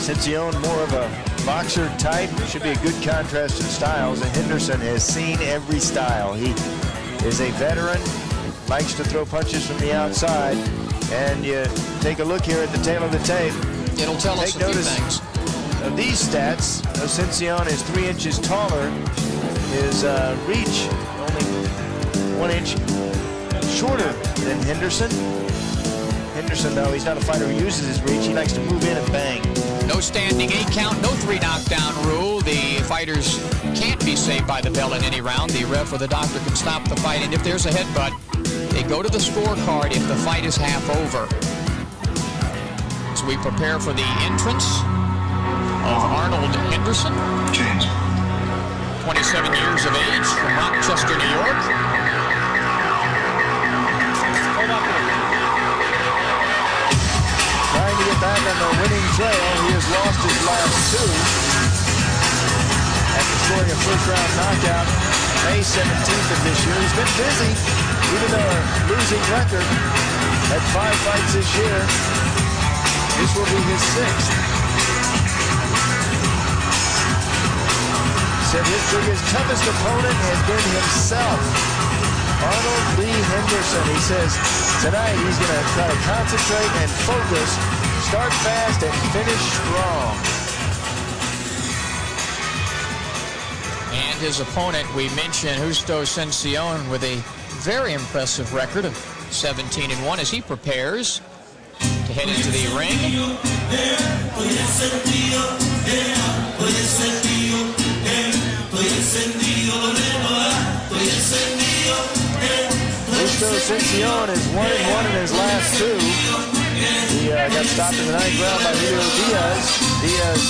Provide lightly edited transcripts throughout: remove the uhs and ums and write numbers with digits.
Sencio, more of a boxer type, should be a good contrast in styles, and Henderson has seen every style. He is a veteran, likes to throw punches from the outside, and you take a look here at the tail of the tape. It'll tell us a few things. Of these stats, Sencio is 3 inches taller. His reach only 1 inch shorter than Henderson. Henderson, though, he's not a fighter who uses his reach. He likes to move in and bang. No standing 8 count, no 3 knockdown rule. The fighters can't be saved by the bell in any round. The ref or the doctor can stop the fight, and if there's a headbutt, they go to the scorecard if the fight is half over. So we prepare for the entrance of Arnold Henderson. 27 years of age from Rochester, New York. Trying to get back on the winning trail. He has lost his last 2 after scoring a first-round knockout May 17th of this year. He's been busy, even though a losing record. Had 5 fights this year. This will be his 6th. Said his biggest, toughest opponent has been himself, Arnold Lee Henderson. He says tonight he's going to try to concentrate and focus, start fast and finish strong. And his opponent, we mentioned Justo Sencio, with a very impressive record of 17-1 as he prepares to head into the ring. Justo Sencio is 1-1 in his last 2. He got stopped in the 9th round by Julio Diaz. Diaz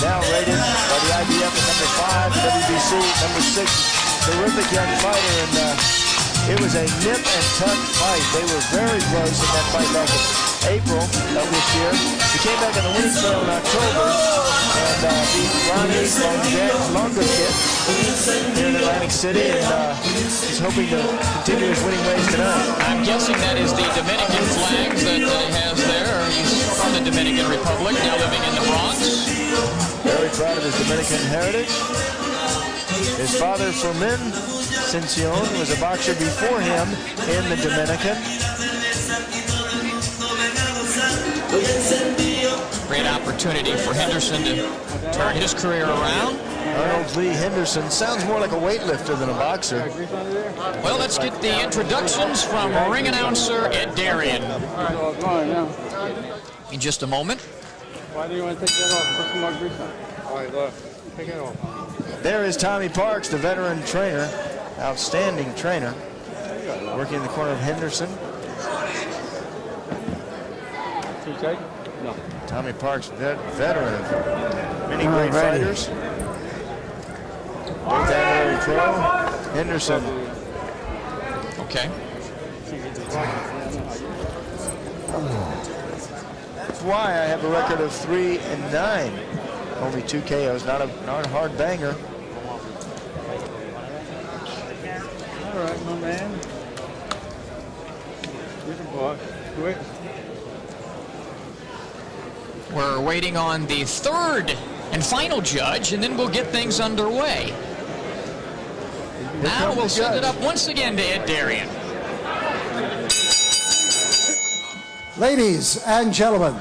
now rated by the IBF at number 5, the WBC number 6. Terrific young fighter, and it was a nip and tuck fight. They were very close in that fight back in April of this year. He came back on the winning trail in October and beat Ronnie Longer Kit here in Atlantic City, and he's hoping to continue his winning ways tonight. I'm guessing that is the Dominican flags that he has there. He's from the Dominican Republic, now living in the Bronx. Very proud of his Dominican heritage. His father, Fermin Sencio, was a boxer before him in the Dominican. Great opportunity for Henderson to turn his career around. Arnold Lee Henderson sounds more like a weightlifter than a boxer. Well, let's get the introductions from ring announcer Ed Darian. In just a moment. Why do you want to take that off? Put some more grease on. All right, look. Take it off. There is Tommy Parks, the veteran trainer, outstanding trainer, working in the corner of Henderson. Too tight? No. Tommy Parks, veteran of many great fighters. Both honorary pro. Henderson. Okay. That's why I have a record of 3-9. Only 2 KOs, not a hard banger. All right, my man. You're the boss. Quick. We're waiting on the 3rd and final judge, and then we'll get things underway. Now we'll send it up once again to Ed Darian. Ladies and gentlemen,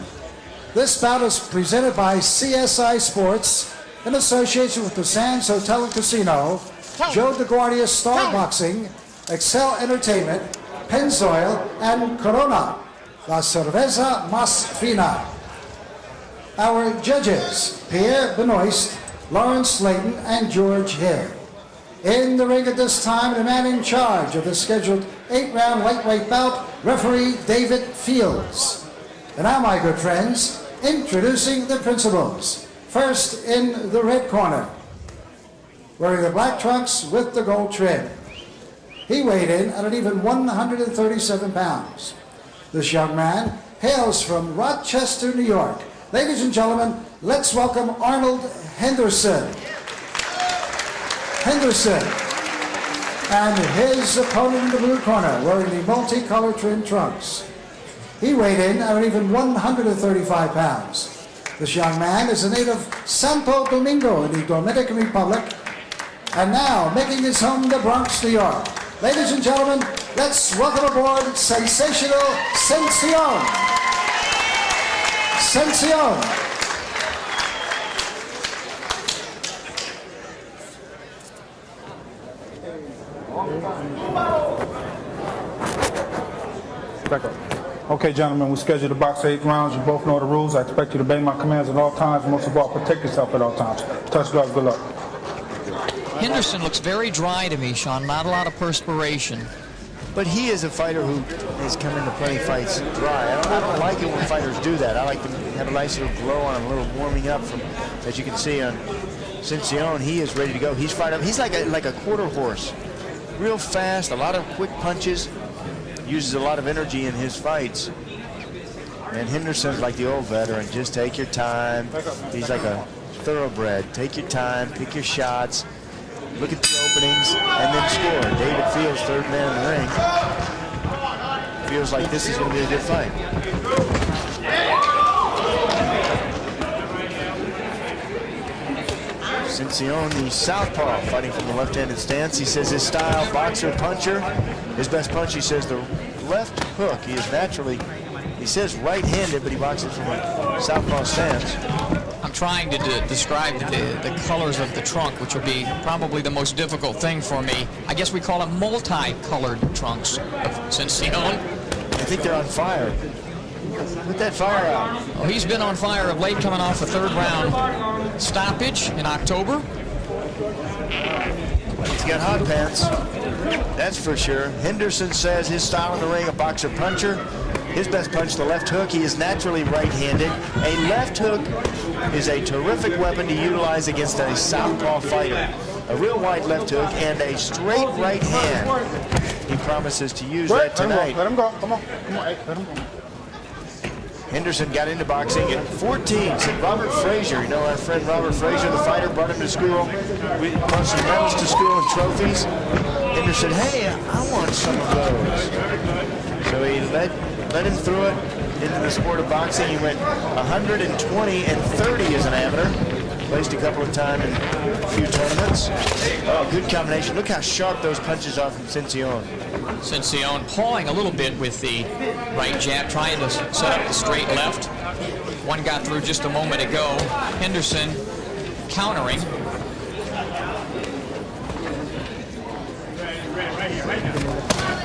this bout is presented by CSI Sports in association with the Sands Hotel and Casino, Joe DeGuardia Star Boxing, Excel Entertainment, Pennzoil, and Corona, La Cerveza Más Fina. Our judges, Pierre Benoist, Lawrence Layton, and George Hill. In the ring at this time, the man in charge of the scheduled 8-round lightweight bout, referee David Fields. And now, my good friends, introducing the principals. First, in the red corner, wearing the black trunks with the gold trim. He weighed in at an even 137 pounds. This young man hails from Rochester, New York. Ladies and gentlemen, let's welcome Arnold Henderson. And his opponent in the blue corner, wearing the multicolored trim trunks. He weighed in at an even 135 pounds. This young man is a native of Santo Domingo in the Dominican Republic, and now making his home in the Bronx, New York. Ladies and gentlemen, let's welcome aboard sensational Sencio. Sencio. Back up. Okay, gentlemen, we scheduled to box 8 rounds. You both know the rules. I expect you to obey my commands at all times. Most of all, protect yourself at all times. Touch gloves. Good luck. Henderson looks very dry to me, Sean. Not a lot of perspiration. But he is a fighter who has come into plenty fights dry. I don't like it when fighters do that. I like to have a nice little glow on him, a little warming up. From, as you can see on Sencio, he is ready to go. He's fired up. He's like a quarter horse. Real fast, a lot of quick punches. Uses a lot of energy in his fights. And Henderson's like the old veteran. Just take your time. He's like a thoroughbred. Take your time, pick your shots, look at the openings, and then score. David Fields, third man in the ring. Feels like this is going to be a good fight. Sencio, the southpaw, fighting from the left-handed stance. He says his style, boxer, puncher. His best punch, he says, the left hook. He is naturally, he says right-handed, but he boxes from a southpaw stance. I'm trying to describe the colors of the trunk, which will be probably the most difficult thing for me. I guess we call them multi-colored trunks of Sencio. I think they're on fire. Put that fire out. Oh, he's been on fire of late, coming off a third round stoppage in October. He's got hot pants. That's for sure. Henderson says his style in the ring, a boxer puncher. His best punch, the left hook. He is naturally right-handed. A left hook is a terrific weapon to utilize against a southpaw fighter. A real wide left hook and a straight right hand. He promises to use that tonight. Let him go. Come on. Come on. Hey, let him go. Henderson got into boxing at 14. Said Robert Frazier, you know our friend Robert Frazier, the fighter, brought him to school. We brought some medals to school and trophies. Henderson, hey, I want some of those. So he led him through it into the sport of boxing. He went 120 and 30 as an amateur. Placed a couple of times in a few tournaments. Oh, good combination. Look how sharp those punches are from Sencio. Sencio pawing a little bit with the right jab, trying to set up the straight left. One got through just a moment ago. Henderson countering.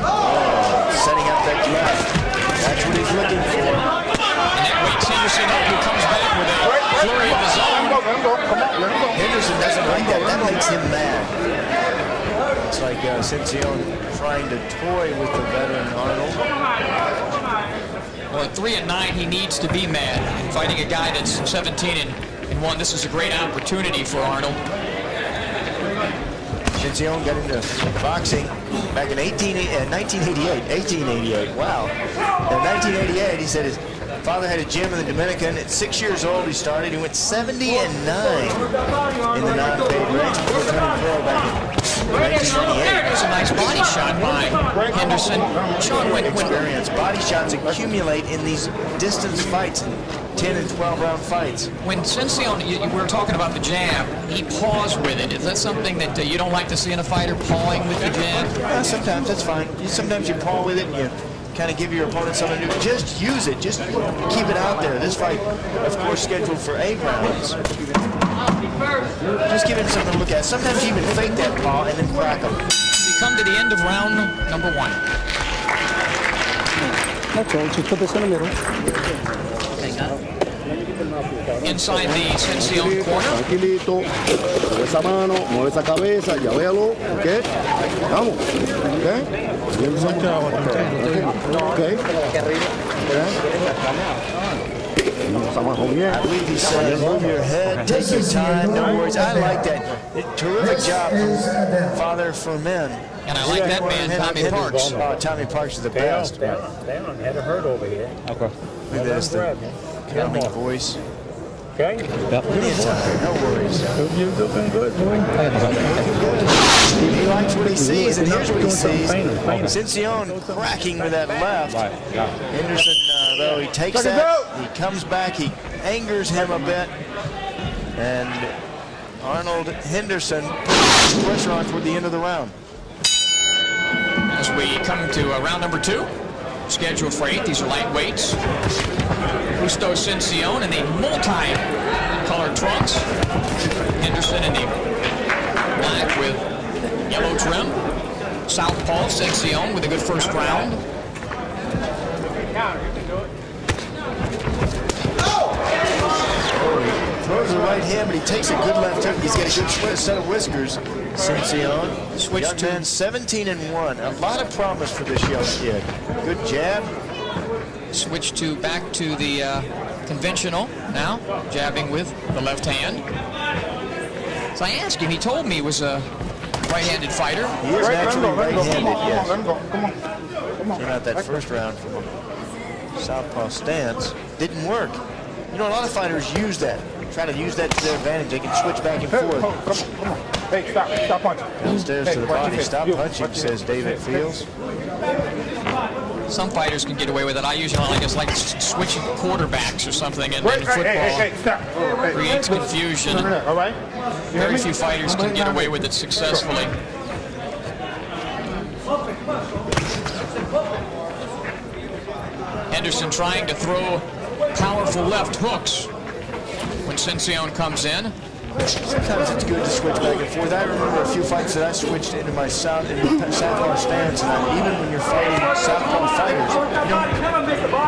Oh, setting up that left. That's what he's looking for. And that wakes Henderson up, who comes back with a flurry of his own. Henderson doesn't like that. That makes him mad. It's like Sencio trying to toy with the veteran Arnold. Well, at 3-9, he needs to be mad. Fighting a guy that's 17-1, this is a great opportunity for Arnold. Sencio got into boxing back in 1888. Wow. In 1988, he said his father had a gym in the Dominican. At 6 years old, he started. He went 70-9 in the non-paid ranks before turning pro back in 1998. That's a nice body shot by Henderson. Sean, when experience. Body shots accumulate in these distance fights, 10 and 12 round fights. When Sencio, we were talking about the jab, he paws with it. Is that something that you don't like to see in a fighter, pawing with the jab? Sometimes that's fine. Sometimes you paw with it and you kind of give your opponent something to do. Just use it. Just keep it out there. This fight, of course, scheduled for 8 rounds. Just give him something to look at. Sometimes you even fake that paw and then crack him. We come to the end of round number 1. Okay, just put this in the middle. Inside the Sencio corner. Tranquilito, mueve esa mano, mueve esa cabeza, ya véalo, ok, vamos, ok, I believe he said, move your head, take your time, no worries. I like that. Terrific job from Father for Men. And I like that man, Tommy Parks. Oh, Tommy Parks is the best. Stay on, had a hurt over here. Okay. Look at this, the calming voice. Okay? Plenty of time, no worries. You're doing good, boy. He likes what he sees, and here's what he sees. Sencio cracking with that left. Henderson, though, he takes that, he comes back, he angers him a bit. And Arnold Henderson puts pressure on toward the end of the round. As we come to round number 2, scheduled for 8, these are lightweights. Justo Sencio in the multi-colored trunks. Henderson in the black with yellow trim. Southpaw Sencio with a good first round. Throws the right hand, but he takes a good left hook. He's got a good set of whiskers. Sencio, Switch to 17-1. A lot of promise for this young kid. Good jab. Switch to back to the conventional now, jabbing with the left hand. So I asked him, he told me he was a right-handed fighter. He is naturally right-handed, yes. Let him go. Come on. Came out that first round from a southpaw stance. Didn't work. You know, a lot of fighters use that. Try to use that to their advantage. They can switch back and forth. Come on. Hey, stop punching. Downstairs to the body. Stop punching, says David Fields. Some fighters can get away with it. I usually just like switching quarterbacks or something, and then football Stop. creates confusion. All right. Very few fighters can get away with it successfully. Henderson trying to throw powerful left hooks when Sencio comes in. Sometimes it's good to switch back and forth. I remember a few fights that I switched into my southpaw stance, and even when you're fighting southpaw fighters, you know,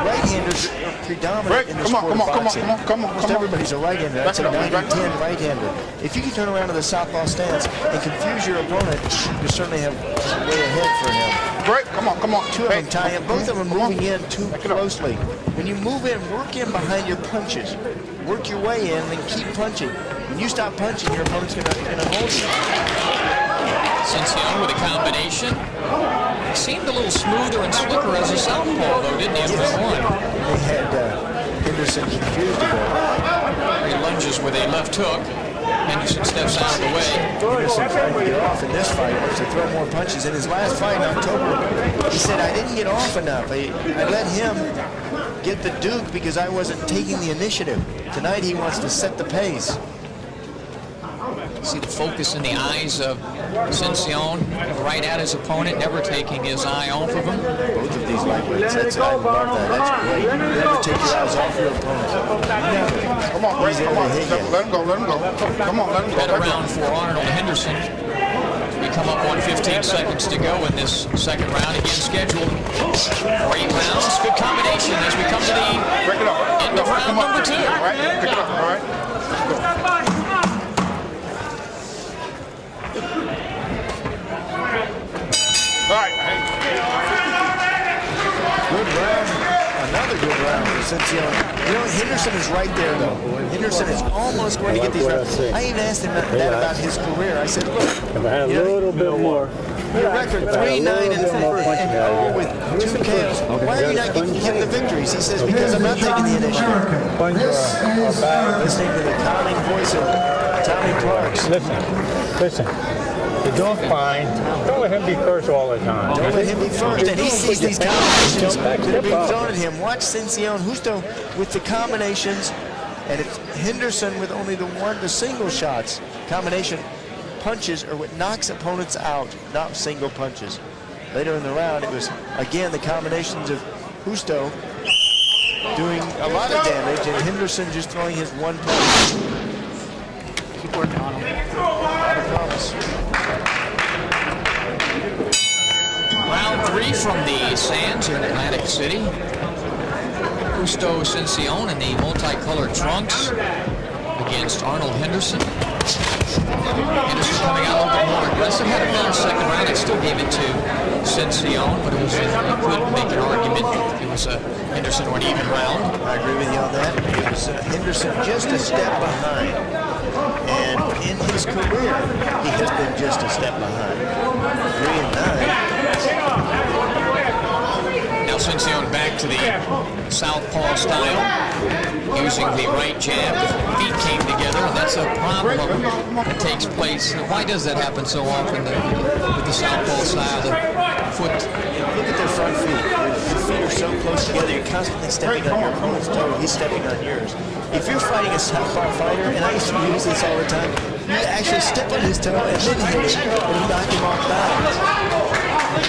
right-handers are predominant in this sport of boxing. Almost everybody's a right-hander. I'd say 90-10 right-hander. If you can turn around to the southpaw stance and confuse your opponent, you certainly have way ahead for him. Great. Come on. Two of them tie in. Both of them moving in too closely. When you move in, work in behind your punches. Work your way in, then keep punching. When you stop punching, your opponent's gonna hold you. Sencio with a combination. It seemed a little smoother and slicker as a southpaw, though, didn't he? They had Henderson confused a bit. He lunges with a left hook. Henderson steps out of the way. Henderson tried to get off in this fight, wants to throw more punches. In his last fight in October, he said, I didn't get off enough. I let him get the Duke because I wasn't taking the initiative. Tonight he wants to set the pace. See the focus in the eyes of Sencio, right at his opponent, never taking his eye off of him. Both of these lightweights, that's great. Never take your eyes off your opponent. Never. Come on. Let him go. Come on, let him go. Better round for Arnold Henderson. We come up on 15 seconds to go in this second round. Again scheduled for 8 rounds. Good combination as we come to the end of round number 2. All right, pick it up. All right. All right. Good round. Another good round for Sencio. You know, Henderson is right there, though. Henderson is almost going to get these rounds. I even asked him that about his career. I said, look, If I had a little bit more. your record 3-9-0 with 2 KOs. Why are you not getting him the victories? He says, because I'm not taking the initiative. Listening to the calming voice of Tommy Clark's. Listen. You're doing fine. Don't let him be first all the time. Don't let him be first. And he sees these combinations that are being thrown at him. Watch Sencio and Justo with the combinations. And it's Henderson with only the single shots. Combination punches are what knocks opponents out, not single punches. Later in the round, it was, again, the combinations of Justo doing a lot of damage and Henderson just throwing his one punch. Keep working on him. I promise. Round 3 from the Sands here in Atlantic City. Justo Sencio in the multicolored trunks against Arnold Henderson. Henderson coming out a little bit more aggressive. Had a better second round. I still gave it to Sencio, but it was you couldn't make an argument. It was Henderson or an even round. I agree with you on that. It was Henderson just a step behind. And in his career, he has been just a step behind. 3-9. Now Sencio back to the southpaw style, using the right jab. The feet came together, and that's a problem that takes place. Why does that happen so often with the southpaw style? The foot. Look at their front feet. feet are so close together, you're constantly stepping on your opponent's toe. He's stepping on yours. If you're fighting a southpaw fighter, and I used to use this all the time, you actually step on his toe and then hit him and knock him off balance.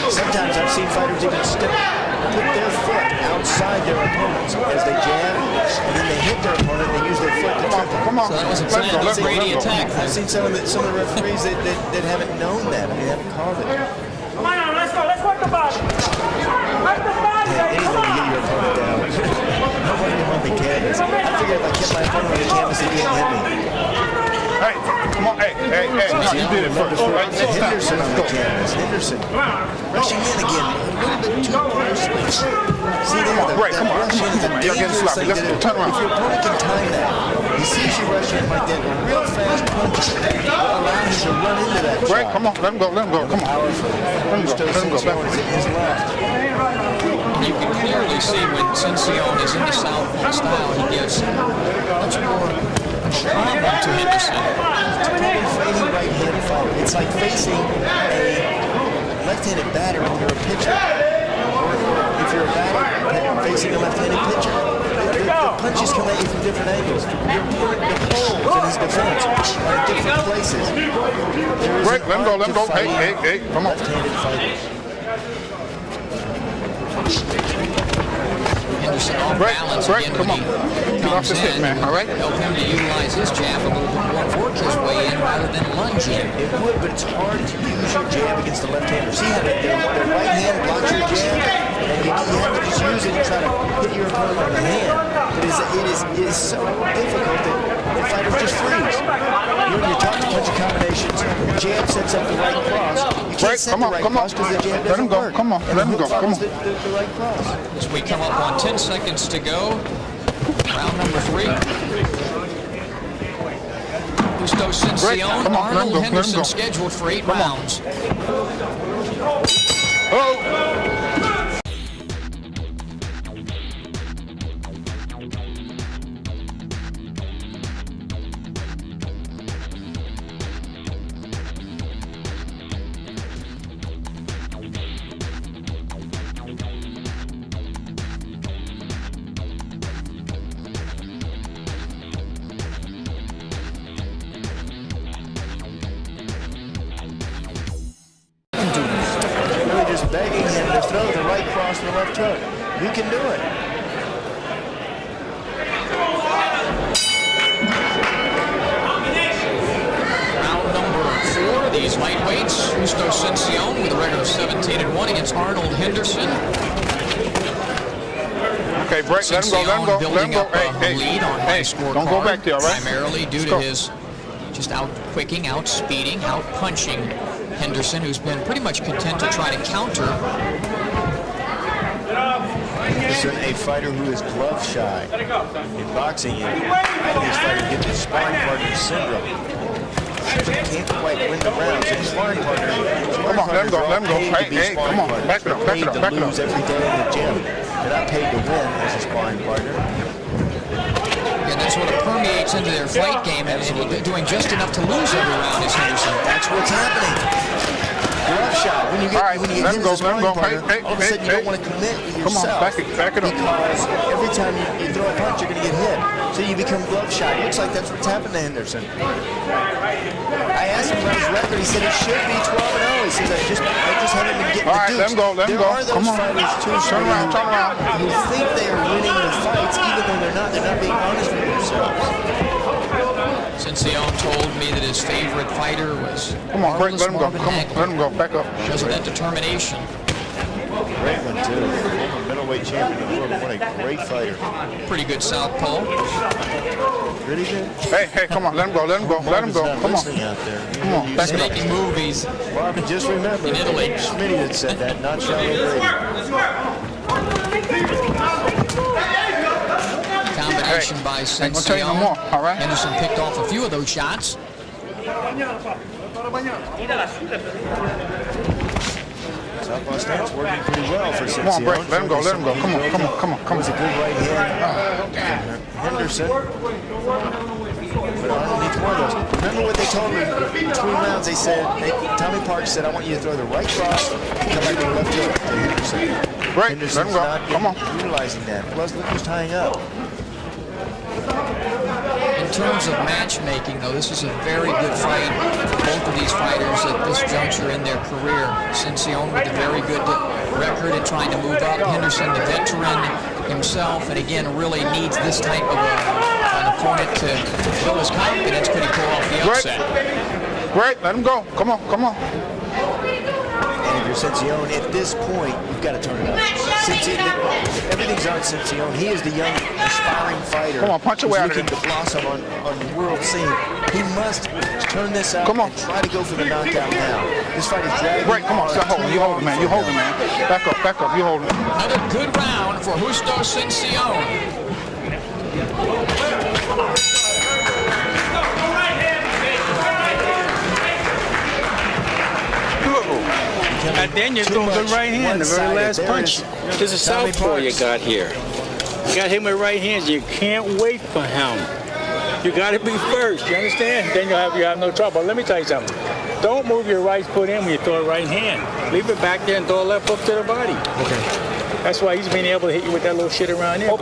Sometimes I've seen fighters even put their foot outside their opponents as they jab, and then they hit their opponent and they use their foot to trip them. Come on. So that was a planned Brady attack. I've seen some of the referees that haven't known that. I mean, they haven't called it. Come on, let's go. Let's work the body. Work the body, baby. Anything to get your opponent down. Nobody on the canvas. I figured if I kept my opponent on the canvas, he wouldn't hit me. Hey, come on, hey, you did it first. Henderson on the canvas. Henderson rushing in again, a little bit too closely. See there, Come on. Rush in is a dangerous thing to do. Turn around. If your opponent can time that, he sees you rush in like that, a real fast punch will allow him to run into that Right, shot. come on, let him go, come on. Justo Sencio is in his left. You can clearly see when Sencio is in the southpaw style, he gives much more trauma to Henderson. Fighting right-handed fighter. It's like facing a left-handed batter when you're a pitcher. Or if you're a batter, facing a left-handed pitcher. The punches come at you from different angles. The poles in his defense are in different places. Right, let him go. Hey, come on. Left-handed fighters. Henderson off balance again come on. when he Get off comes the stick, in. man, all right? Help him to utilize his jab a little bit more, work his way in rather than lunge in. It would, but it's hard to use your jab against the left-hander. See how their right hand blocks your jab, and you have to just use it and try to hit your opponent on the hand. But it is so difficult that fighters just freeze. When you're talking a bunch of combinations, the jab sets up the right cross. You can't set the right cross because the jab doesn't work. Come on, let him go. Come on. The right cross. As we come up on 10 seconds to go, round number 3. Justo Sencio, Come on, let him Arnold go, Henderson scheduled for 8 rounds. Oh! Begging him to throw the right cross to the left hook. You can do it. Round number 4, these lightweights. Justo Sencio with a record of 17-1 against Arnold Henderson. Okay, break, let him go. Building up a Hey, lead on high score don't go card, back there, all right? primarily due to his just out-quicking, out-speeding, out-punching Henderson, who's been pretty much content to try to counter. Henderson, a fighter who is glove shy. In boxing, these fighters get the sparring partner syndrome. They can't quite win the rounds. And sparring partner, Come on, let him go. Hey, come on, back it up. Lose every day in the gym. They're not paid to win as a sparring partner. And that sort of permeates into their fight game, and doing just enough to lose every round is Henderson. That's what's happening. Glove shot. When you get hit as a sparring partner, all of a sudden you don't want to commit with yourself. Come on, back it up. Because every time you throw a punch, you're going to get hit. So you become glove shy. It looks like that's what's happened to Henderson. I asked him about his record. He said it should be 12-0. He says, I just haven't been getting the dukes. Let him go. There are those fighters, too, Turn around. who think they are winning the fights, even though they're not. They're not being honest with themselves. Sencio told me that his favorite fighter was Come on, break, let him go. Marvin Come on, Hagler let him go. Back up. because of that determination. Great one, too. Former middleweight champion of the world. What a great fighter. Pretty good southpaw. Pretty good. Hey, come on, let him go. Come on, back it up. Making movies Marvin, just remember, in Italy. Smitty that said that, not Charlie Brady. Combination by Ain't gonna tell you no more, Sencio. all right? Henderson picked off a few of those shots. Southpaw stance working pretty well for Sencio. Come on, break, let him go. Come on. That was a good right hand. Henderson. But Arnold needs one of those. Remember what they told him between rounds? They said, Tommy Parks said, I want you to throw the right cross and come back with the left hook to Henderson. Right, Henderson's let him go. not Come on. utilizing that. Plus, look who's tying up. In terms of matchmaking, though, this is a very good fight for both of these fighters at this juncture in their career. Sencio with a very good record and trying to move up. Henderson, the veteran himself, and again, really needs this type of an opponent to build his confidence. Could he pull off the upset? Right, let him go. Come on, come on. And if you're Sencio, at this point, you've got to turn it up. Everything's on Sencio. He is the young, aspiring fighter. Come on, punch away out of looking it. to blossom on the world scene. He must turn this up Come on. and try to go for the knockout now. This fight is dragging. Right, come on, stop holding. You hold it, man. You hold it, man. Back up. You hold it. Another good round for Justo Sencio. And then you throw the right hand, the very last punch. This is southpaw you got here. You got him with right hands. You can't wait for him. You got to be first. You understand? Then you have no trouble. Let me tell you something. Don't move your right foot in when you throw a right hand. Leave it back there and throw a left hook to the body. Okay. That's why he's been able to hit you with that little shit around there.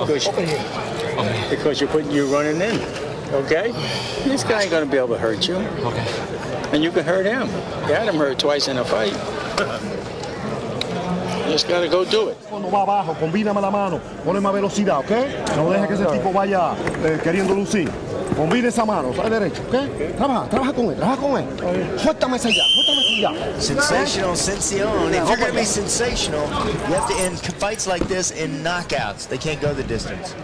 Because you're running in. Okay? This guy ain't gonna be able to hurt you. Okay. And you can hurt him. You had him hurt twice in a fight. You just gotta go do it. Cuando va abajo, combíname la mano, ponle más velocidad, ¿ok? No dejes que ese tipo vaya queriendo lucir. Combine esa mano, sale derecho, ¿ok? Trabaja con él. Suéltame esa ya. Sensational Sencio. If you're going to be sensational, you have to end fights like this in knockouts. They can't go the distance.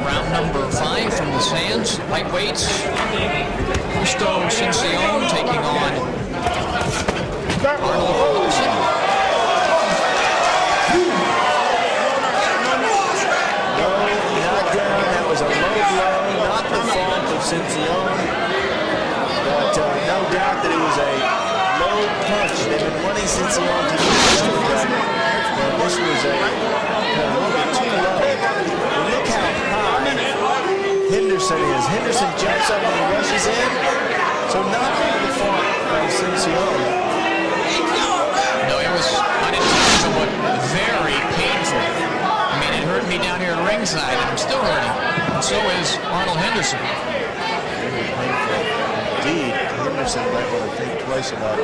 Round number 5 from the Sands. Lightweights. Justo Sencio taking on Arnold. Sencio, but no doubt that it was a low punch. They've been wanting Sencio to do this, but this was a little bit too low. But look how high Henderson is. Henderson jumps up and he rushes in, so not on the fault of Sencio. No, it was unintentional, but very painful. I mean, it hurt me down here at ringside, and I'm still hurting. And so is Arnold Henderson. Indeed, Henderson might want to think twice about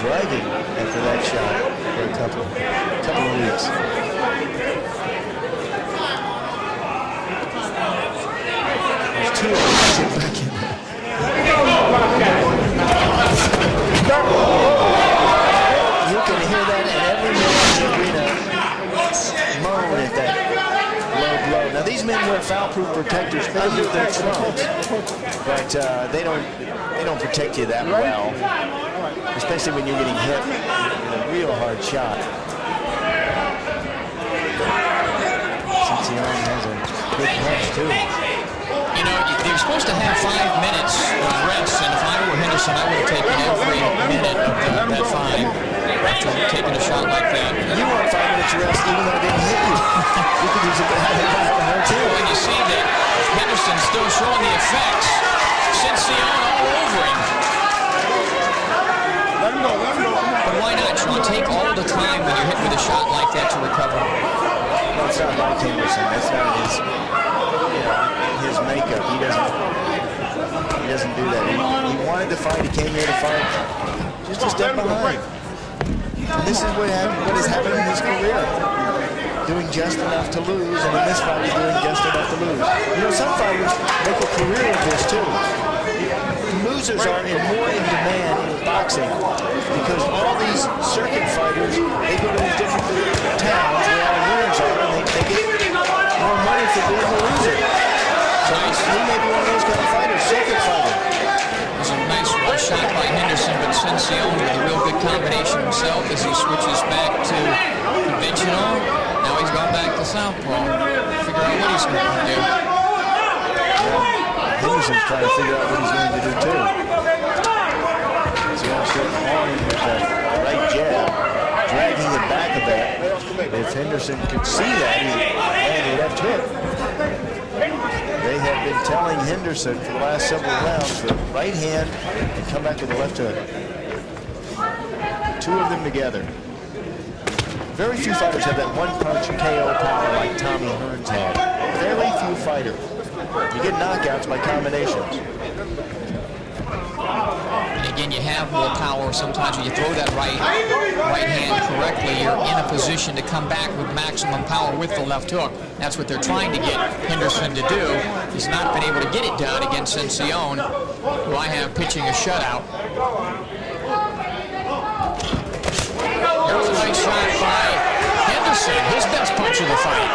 driving after that shot for a couple of weeks. There's two of them back in there. You can hear that in every man in the arena moan at that low blow. Now these men wear foul-proof protectors under their trunks, but they don't protect you that well, especially when you're getting hit with a real hard shot. Sencio has a good punch too. You know, they're supposed to have 5 minutes of rest, and if I were Henderson, I would have taken every minute of that 5 after taking a shot like that. You want 5 minutes of rest even though it didn't hit you. You could use it to hurt too. When you see that Henderson's still showing the effects, Sencio all over him. But why not, Sean? Take all the time when you're hit with a shot like that to recover. Well, it's not like Henderson. That's not his makeup. He doesn't do that. He wanted to fight. He came here to fight. Just a step behind. And this is what has happened in his career. Doing just enough to lose, and in this fight he's doing just enough to lose. You know, some fighters make a career of this too. Losers are more in demand in boxing because all these circuit fighters, they go to these different towns where all the winners are, and they get more money for being a loser. So he may be one of those kind of fighters, circuit fighter. It was a nice shot by Henderson, but Sencio with a real good combination himself as he switches back to conventional. Now he's gone back to southpaw. Figure out what he's going to do. Henderson's trying to figure out what he's going to do too. He's going to start calling with that right jab, dragging it back a bit. If Henderson could see that, he had a left hook. They have been telling Henderson for the last several rounds the right hand and come back with the left hook. Two of them together. Very few fighters have that one punch KO power like Tommy Hearns had. Very few fighters. You get knockouts by combinations. And again, you have more power. Sometimes when you throw that right hand correctly, you're in a position to come back with maximum power with the left hook. That's what they're trying to get Henderson to do. He's not been able to get it done against Sencio, who I have pitching a shutout. There's a nice shot by Henderson, his best punch of the fight.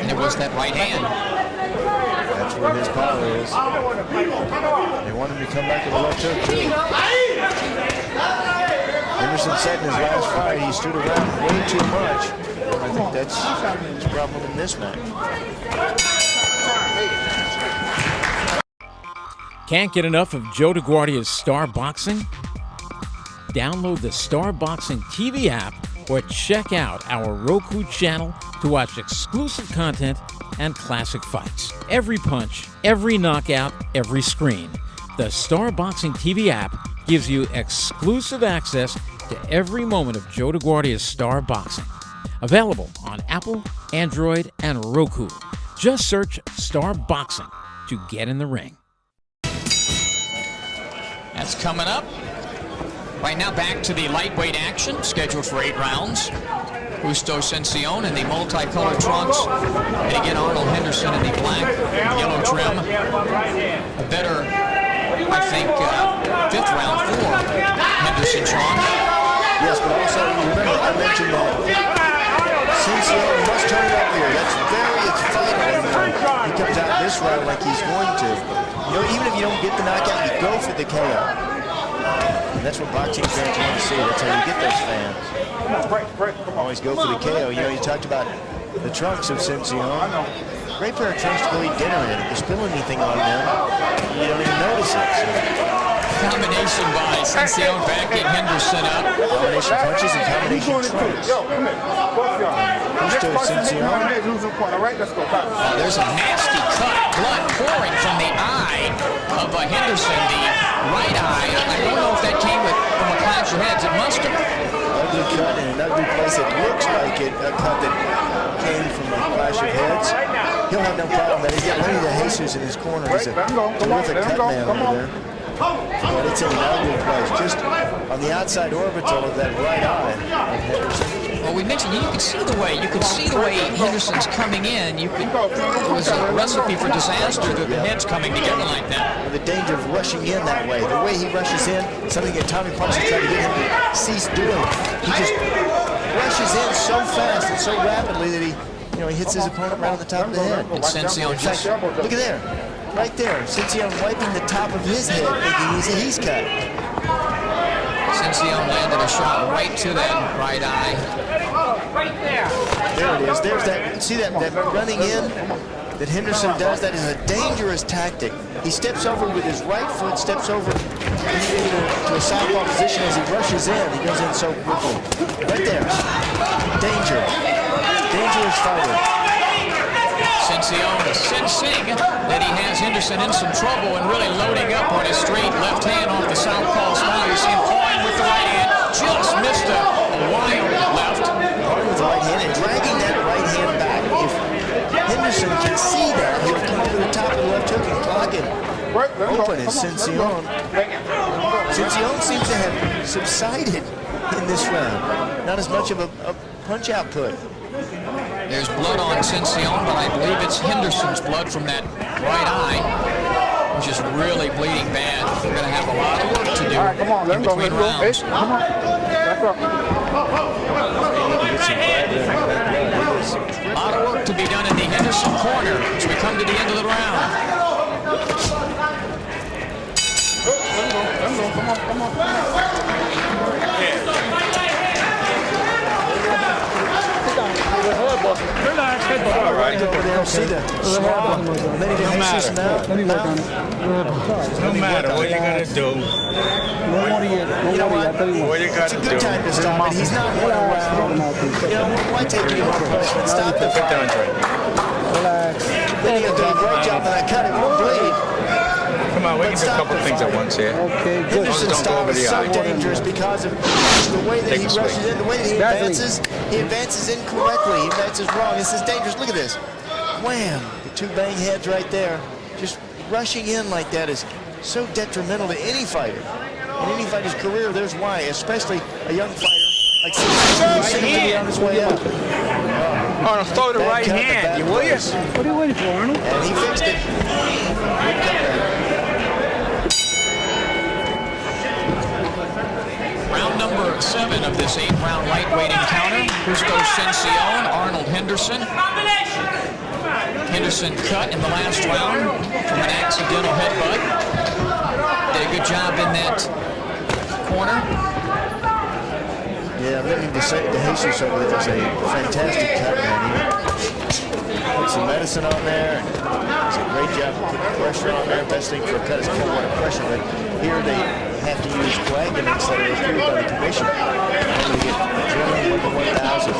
And it was that right hand. That's where his power is. They want him to come back with a left hook too. Henderson said in his last fight he stood around way too much. I think that's his problem in this match. Can't get enough of Joe DeGuardia's Star Boxing? Download the Star Boxing TV app or check out our Roku channel to watch exclusive content and classic fights. Every punch, every knockout, every screen. The Star Boxing TV app gives you exclusive access to every moment of Joe DeGuardia's Star Boxing. Available on Apple, Android, and Roku. Just search Star Boxing to get in the ring. That's coming up. Right now, back to the lightweight action, scheduled for 8 rounds. Justo Sencio in the multicolored trunks. And again, Arnold Henderson in the black and yellow trim. A better, I think, 5th round for Henderson, Sean. Yes, but also, remember, I mentioned that Sencio must turn it up here. That's it's vital. He comes out this round like he's going to. You know, even if you don't get the knockout, you go for the KO. And that's what boxing fans want to see. That's how you get those fans. Always go for the KO. You know, you talked about the trunks of Sencio. Great pair of trunks to go eat dinner in. If you spill anything on them, you don't even notice it. So. Combination by Sencio backing Henderson up. Combination punches and combination trunks. Justo Sencio. There's a nasty cut. Blood pouring from the eye of Henderson, the right eye. I don't know if that came from a clash of heads. It must have. Ugly cut in an ugly place. It looks like a cut that came from a clash of heads. He'll have no problem. But he's got Lenny de Jesus in his corner. He's a terrific cut man over there. But it's in an ugly place, just on the outside orbital of that right eye of Henderson. Well, we mentioned you can see the way Henderson's coming in. It was a recipe for disaster that the head's coming together like that. The danger of rushing in that way. The way he rushes in, something that Tommy Punch is trying to get him to cease doing. He just rushes in so fast and so rapidly that he hits his opponent right on the top of the head. And Sencio just look at there, right there. Sencio wiping the top of his head, thinking he's cut. Sencio landed a shot right to that right eye. Right there. There it is. There's that. See that running in that Henderson does? That is a dangerous tactic. He steps over with his right foot, steps over to a southpaw position as he rushes in. He goes in so quickly. Right there. Danger. Dangerous fighter. Sencio sensing that he has Henderson in some trouble and really loading up on his straight left hand off the southpaw style. You see him pawing with the right hand. Just missed a wild left. Pawing with the right hand and dragging that right hand back. If Henderson can see that, he'll come over the top of the left hook and block it. Open is Sencio. Sencio seems to have subsided in this round. Not as much of a punch output. There's blood on Sencio, but I believe it's Henderson's blood from that right eye, which is really bleeding bad. We're going to have a lot of work to do in between rounds. A lot of work to be done in the Henderson corner as we come to the end of the round. Relax, headbutt. right. Go over there and see the strong Lenny No DeJesus matter. now. Let me work on it. No matter what you gotta do, No more yet. You know what? what you It's gotta a do. good time to stop it. He's not running around. You know, why take any more punishment? Stop the fight. Relax. Then he'll do a great job of that cut. It won't bleed. Come on, we can do a Stop couple the things at fight. once here. Okay, good. Henderson's Don't go style over is the so eye. dangerous because of the way that Take he a swing. rushes in, the way that he advances incorrectly. He advances wrong. This is dangerous. Look at this. Wham! The two bang heads right there. Just rushing in like that is so detrimental to any fighter. In any fighter's career, there's why, especially a young fighter like Sencio who's seeming to be on his way up. Arnold, throw the Bad right cut, hand, bad you will you? place. What are you waiting for, Arnold? And he fixed it. Good comeback. Round number 7 of this 8-round lightweight encounter. Justo Sencio, Arnold Henderson. Henderson cut in the last round from an accidental headbutt. Did a good job in that corner. Yeah, Lenny DeJesus over there does a fantastic cut, man. He put some medicine on there. And does a great job of putting pressure on there. Best thing for a cut is cut water pressure, but here they have to use coagulants that are approved by the commission. They get adrenaline 1,000.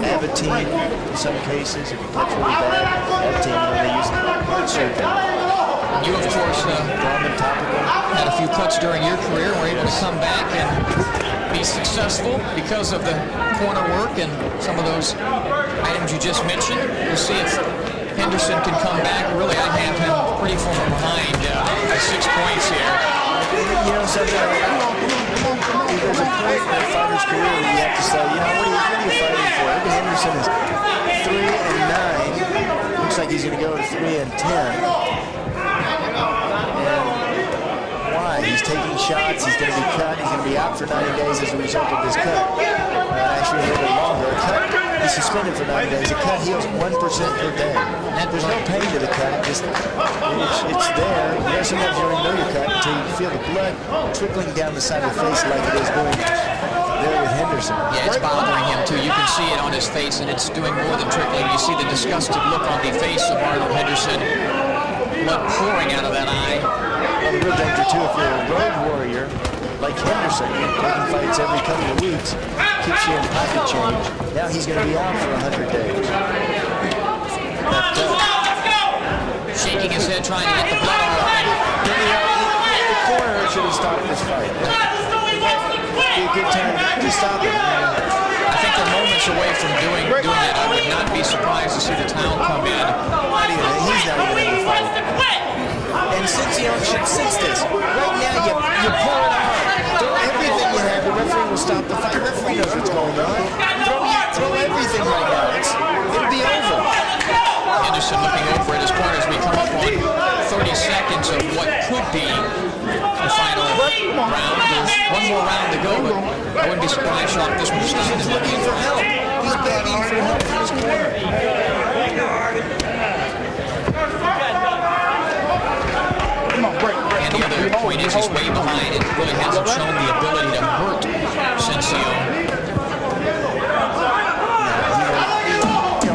Avatine in some cases, if it cuts really bad. Avatine, they use heart surgery. You, of course, had a few cuts during your career, were able to come back and be successful because of the corner work and some of those items you just mentioned. We'll see if Henderson can come back. Really, I have him pretty far behind by 6 points here. You know something? There's a point in a fighter's career where you have to say, you know, what are you fighting for? Look at Henderson is 3-9. Looks like he's going to go to 3-10. He's taking shots, he's going to be cut, he's going to be out for 90 days as a result of this cut. Actually, a little bit longer. A cut, he's suspended for 90 days. A cut heals 1% per day. There's no pain to the cut, it's there. You know, sometimes you don't even know you're cut until you feel the blood trickling down the side of the face like it is doing there with Henderson. Yeah, it's bothering him too. You can see it on his face, and it's doing more than trickling. You see the disgusted look on the face of Arnold Henderson. Blood pouring out of that eye. Well, the real danger too, if you're a road warrior like Henderson, taking fights every couple of weeks, keeps you in pocket change. Now he's going to be out for 100 days. Shaking his head, trying to get the blood off. The corner should have stopped this fight. It'd be a good time to stop it. I think they're moments away from doing that. I would not be surprised to see the towel come in. He's not even in the fight. And Sencio should sense this. Right now, you pull it on. Throw everything you have. The referee will stop the fight. The referee knows what's going on. Throw everything right now. It'll be over. Henderson looking over at his corner as we come up on 30 seconds of what could be the final round. There's one more round to go, but I wouldn't be surprised if this one stopped. He's looking for help. He's begging for help from his corner. And the other point is he's way behind and really hasn't shown the ability to hurt Sencio.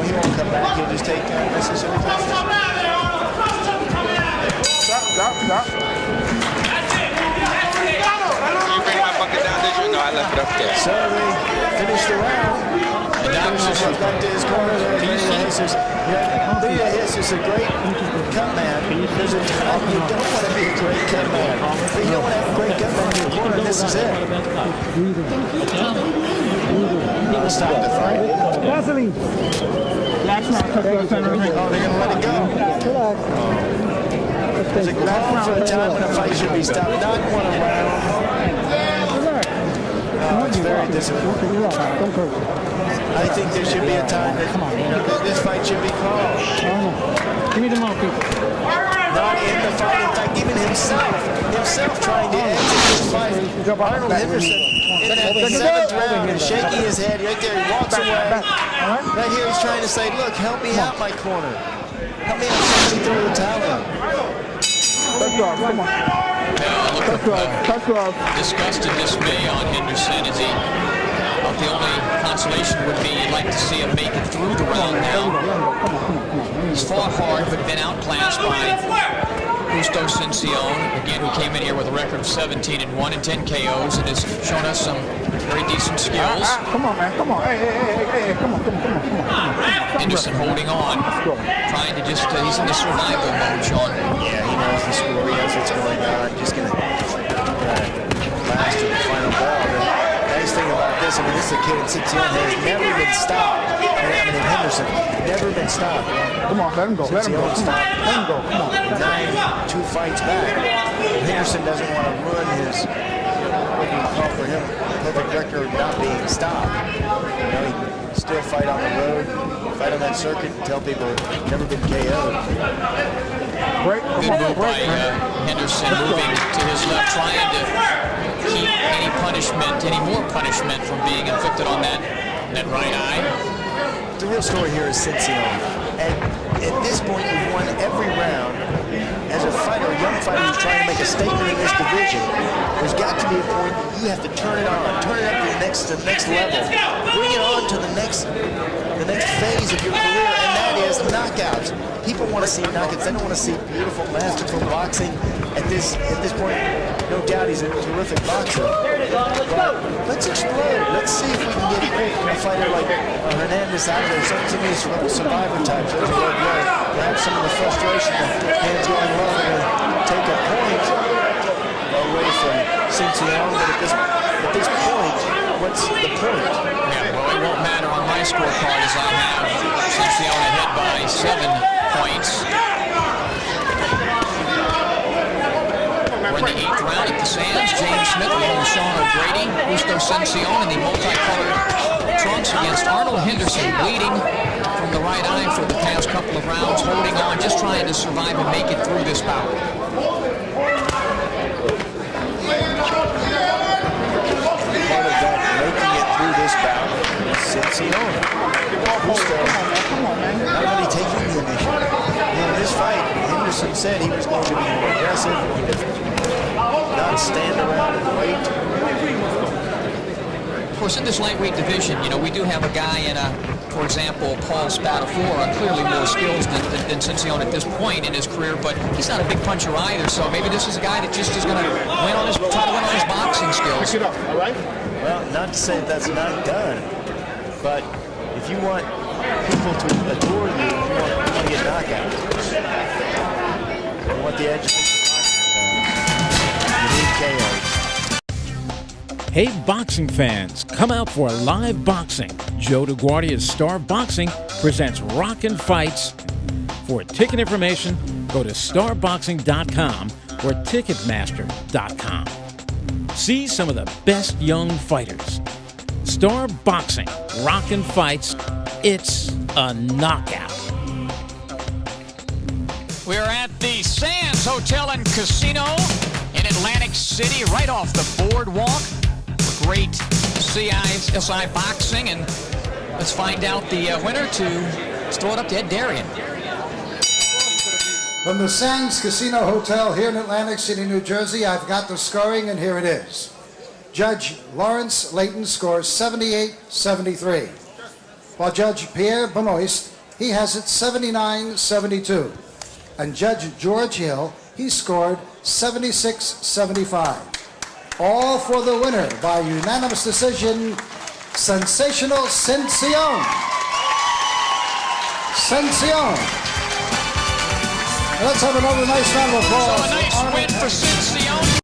He won't come back. He'll just take unnecessary time. Stop. You bring my bucket down, did you? No, I left it up there. So they finished the round. Henderson comes back to his corner there. This is a great cut man. There's a time you don't want to be a great cut man. But you don't want to have a great cut man in your corner. This is it. Stop the fight. Gasoline. Oh, they're going to let it go. There's a call for a time when a fight should be stopped. Not one around. No, it's very disappointing. I think there should be a time that this fight should be called. Give me the mouthpiece. Not in the fight. In fact, even himself trying to exit this fight. Arnold Henderson in that 7th round and shaking his head right there. He walks away. Right here he's trying to say, look, help me out my corner. Help me out. Somebody throw the towel in. Come on. Look at disgust and dismay on Henderson as he But the only consolation would be you'd like to see him make it through the round now. He's fought hard but been outclassed by Justo Sencio, again, who came in here with a record of 17-1 and 10 KOs and has shown us some very decent skills. Come on, man. Come on. Hey, come on. Henderson holding on, trying to just, he's in the survival mode, Sean. Yeah, he knows the score. He knows what's going on. Just going to last to the final bell. The nice thing about this, I mean, this is a kid in Sencio has never been stopped. I mean, Henderson, never been stopped. Come on, let him go. Let him go. Let him go. Come on. 2 fights back. Henderson doesn't want to ruin his, what you call for him, perfect record of not being stopped. You know, he still fight on the road, fight on that circuit, and tell people never been KO'd. Break. Good move by Henderson, moving to his left, trying to keep any more punishment from being inflicted on that right eye. The real story here is Sencio. And at this point, you've won every round. As a fighter, a young fighter who's trying to make a statement in this division, there's got to be a point you have to turn it on, turn it up to the next level, bring it on to the next phase of your career, and that is knockouts. People want to see knockouts. They don't want to see beautiful, masterful boxing. At this point, no doubt he's a terrific boxer. But let's explode. Let's see if we can get a fighter like Hernandez out of there. Some of these survivor types, those are perhaps some of the frustration, the hands going low, and take a point away from Sencio. But at this point, what's the point? Yeah, well, it won't matter on my scorecard as I have Sencio ahead by 7 points. We're in the 8th round at the Sands. James Smith along with Sean O'Grady, Justo Sencio in the multicolored trunks against Arnold Henderson, bleeding from the right eye for the past couple of rounds, holding on, just trying to survive and make it through this bout. Part of that making it through this bout is Sencio. Justo not really taking the initiative. In this fight, Henderson said he was going to be more aggressive, not stand around and wait. Of course, in this lightweight division, you know, we do have a guy in for example, Paul Spadafora, clearly more skills than Sencio at this point in his career, but he's not a big puncher either, so maybe this is a guy that just is going to try to win on his boxing skills. Pick it up, all right? Well, not to say that's not done, but if you want people to adore you, you want to get knockouts. You want the edge of the boxing. You need KOs. Hey, boxing fans, come out for live boxing. Joe DeGuardia's Star Boxing presents Rockin' Fights. For ticket information, go to starboxing.com or ticketmaster.com. See some of the best young fighters. Star Boxing, Rockin' Fights, it's a knockout. We're at the Sands Hotel and Casino in Atlantic City, right off the boardwalk. Great CSI boxing, and let's find out the winner let's throw it up to Ed Darian. From the Sands Casino Hotel here in Atlantic City, New Jersey, I've got the scoring, and here it is. Judge Lawrence Layton scores 78-73, while Judge Pierre Benoist, he has it 79-72, and Judge George Hill, he scored 76-75. All for the winner by unanimous decision, sensational Sencio. Let's have another nice round of applause. So a nice win for Sencio.